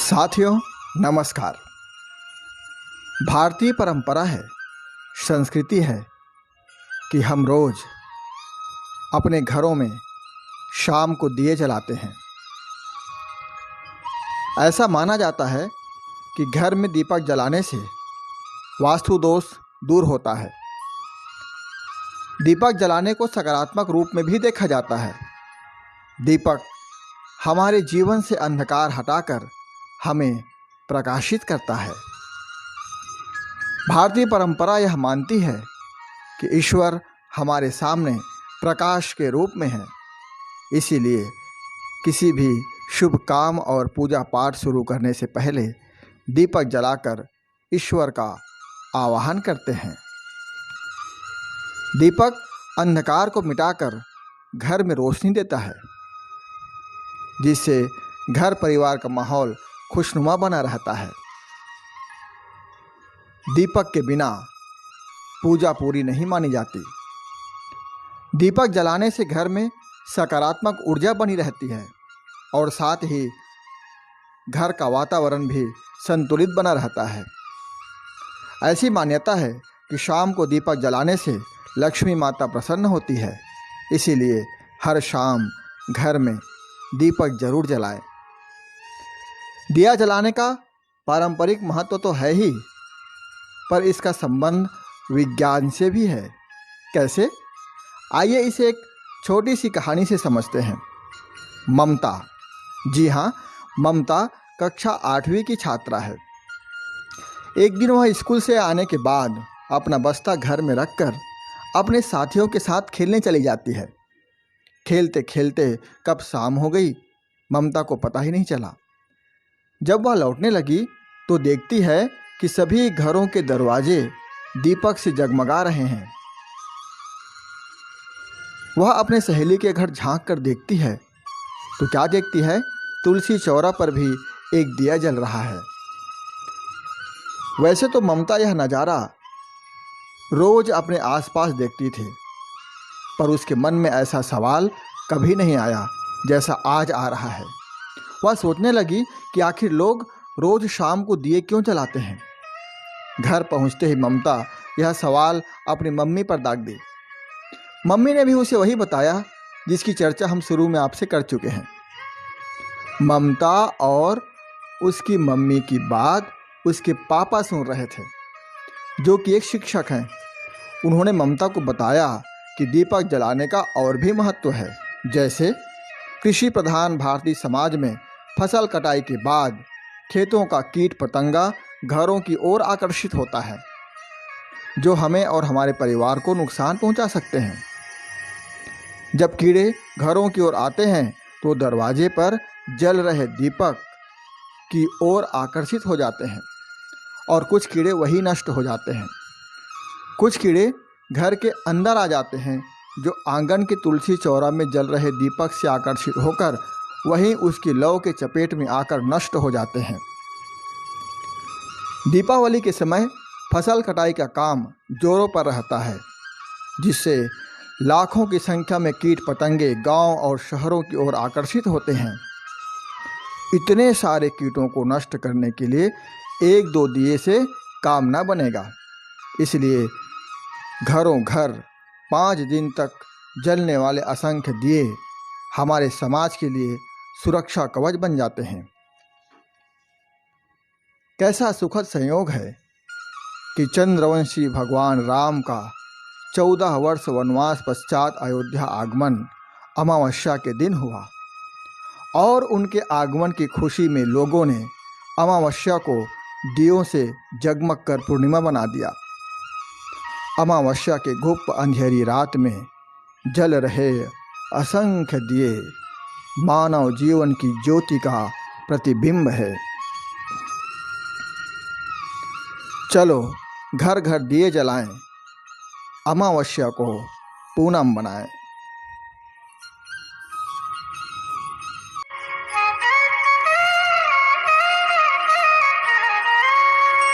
साथियों नमस्कार। भारतीय परंपरा है, संस्कृति है कि हम रोज़ अपने घरों में शाम को दिए जलाते हैं। ऐसा माना जाता है कि घर में दीपक जलाने से वास्तु दोष दूर होता है। दीपक जलाने को सकारात्मक रूप में भी देखा जाता है। दीपक हमारे जीवन से अंधकार हटाकर हमें प्रकाशित करता है। भारतीय परंपरा यह मानती है कि ईश्वर हमारे सामने प्रकाश के रूप में है। इसीलिए किसी भी शुभ काम और पूजा पाठ शुरू करने से पहले दीपक जलाकर ईश्वर का आवाहन करते हैं। दीपक अंधकार को मिटाकर घर में रोशनी देता है, जिससे घर परिवार का माहौल खुशनुमा बना रहता है। दीपक के बिना पूजा पूरी नहीं मानी जाती। दीपक जलाने से घर में सकारात्मक ऊर्जा बनी रहती है और साथ ही घर का वातावरण भी संतुलित बना रहता है। ऐसी मान्यता है कि शाम को दीपक जलाने से लक्ष्मी माता प्रसन्न होती है। इसीलिए हर शाम घर में दीपक जरूर जलाएं। दिया जलाने का पारंपरिक महत्व तो है ही, पर इसका संबंध विज्ञान से भी है। कैसे? आइए इसे एक छोटी सी कहानी से समझते हैं। ममता, जी हाँ, ममता कक्षा 8वीं की छात्रा है। एक दिन वह स्कूल से आने के बाद अपना बस्ता घर में रखकर अपने साथियों के साथ खेलने चली जाती है। खेलते खेलते कब शाम हो गई, ममता को पता ही नहीं चला। जब वह लौटने लगी तो देखती है कि सभी घरों के दरवाजे दीपक से जगमगा रहे हैं। वह अपने सहेली के घर झांक कर देखती है तो क्या देखती है, तुलसी चौरा पर भी एक दिया जल रहा है। वैसे तो ममता यह नज़ारा रोज अपने आसपास देखती थी, पर उसके मन में ऐसा सवाल कभी नहीं आया जैसा आज आ रहा है। वह सोचने लगी कि आखिर लोग रोज शाम को दिए क्यों जलाते हैं। घर पहुंचते ही ममता यह सवाल अपनी मम्मी पर दाग दी। मम्मी ने भी उसे वही बताया जिसकी चर्चा हम शुरू में आपसे कर चुके हैं। ममता और उसकी मम्मी की बात उसके पापा सुन रहे थे, जो कि एक शिक्षक हैं। उन्होंने ममता को बताया कि दीपक जलाने का और भी महत्व है। जैसे कृषि प्रधान भारतीय समाज में फसल कटाई के बाद खेतों का कीट पतंगा घरों की ओर आकर्षित होता है, जो हमें और हमारे परिवार को नुकसान पहुंचा सकते हैं। जब कीड़े घरों की ओर आते हैं तो दरवाजे पर जल रहे दीपक की ओर आकर्षित हो जाते हैं और कुछ कीड़े वही नष्ट हो जाते हैं। कुछ कीड़े घर के अंदर आ जाते हैं, जो आंगन के तुलसी चौरा में जल रहे दीपक से आकर्षित होकर वहीं उसकी लौ के चपेट में आकर नष्ट हो जाते हैं। दीपावली के समय फसल कटाई का काम जोरों पर रहता है, जिससे लाखों की संख्या में कीट पतंगे गांव और शहरों की ओर आकर्षित होते हैं। इतने सारे कीटों को नष्ट करने के लिए एक दो दिए से काम न बनेगा। इसलिए घरों घर 5 दिन तक जलने वाले असंख्य दिए हमारे समाज के लिए सुरक्षा कवच बन जाते हैं। कैसा सुखद संयोग है कि चंद्रवंशी भगवान राम का 14 वर्ष वनवास पश्चात अयोध्या आगमन अमावस्या के दिन हुआ और उनके आगमन की खुशी में लोगों ने अमावस्या को दियों से जगमग कर पूर्णिमा बना दिया। अमावस्या के गुप्त अंधेरी रात में जल रहे असंख्य दिए मानव जीवन की ज्योति का प्रतिबिंब है। चलो घर घर दिए जलाएं, अमावस्या को पूनम बनाएं।